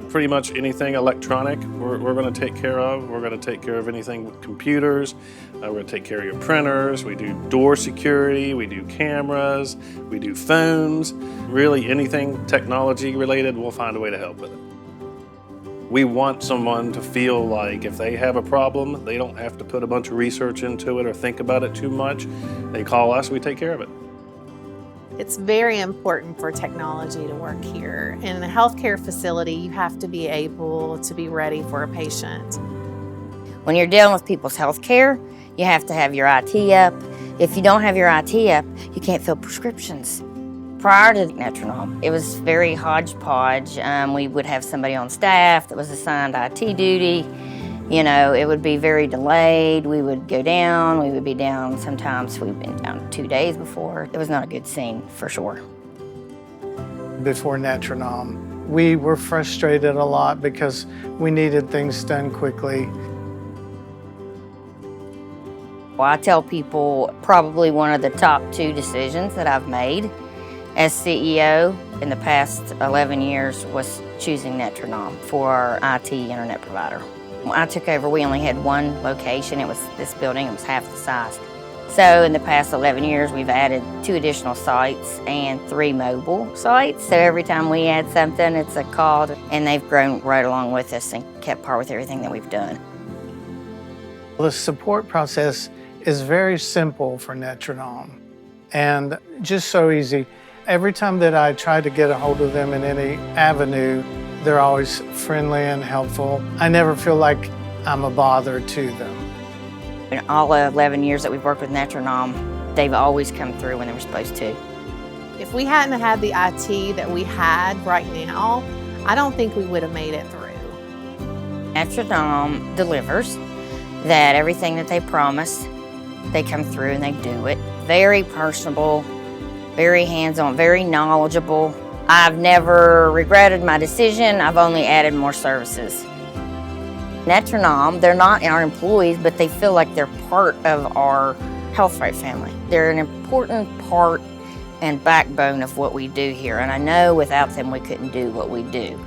Pretty much anything electronic, we're going to take care of. We're going to take care of anything with computers. We're going to take care of your printers. We do door security. We do cameras. We do phones. Really anything technology related, we'll find a way to help with it. We want someone to feel like if they have a problem, they don't have to put a bunch of research into it or think about it too much. They call us, we take care of it. It's very important for technology to work here. In a healthcare facility, you have to be able to be ready for a patient. When you're dealing with people's health care, you have to have your IT up. If you don't have your IT up, you can't fill prescriptions. Prior to Netranom, it was very hodgepodge. We would have somebody on staff that was assigned IT duty. You know, it would be very delayed. We would go down, we would be down. Sometimes we've been down 2 days before. It was not a good scene, for sure. Before Netranom, we were frustrated a lot because we needed things done quickly. Well, I tell people probably one of the top 2 decisions that I've made as CEO in the past 11 years was choosing Netranom for our IT internet provider. When I took over, we only had 1 location. It was this building, it was half the size. So in the past 11 years, we've added 2 additional sites and 3 mobile sites. So every time we add something, it's a call, and they've grown right along with us and kept par with everything that we've done. The support process is very simple for Netranom and just so easy. Every time that I try to get a hold of them in any avenue, they're always friendly and helpful. I never feel like I'm a bother to them. In all the 11 years that we've worked with Netranom, they've always come through when they were supposed to. If we hadn't had the IT that we had right now, I don't think we would have made it through. Netranom delivers that everything that they promise, they come through and they do it. Very personable, very hands-on, very knowledgeable. I've never regretted my decision. I've only added more services. Netranom, they're not our employees, but they feel like they're part of our Health Right family. They're an important part and backbone of what we do here, and I know without them we couldn't do what we do.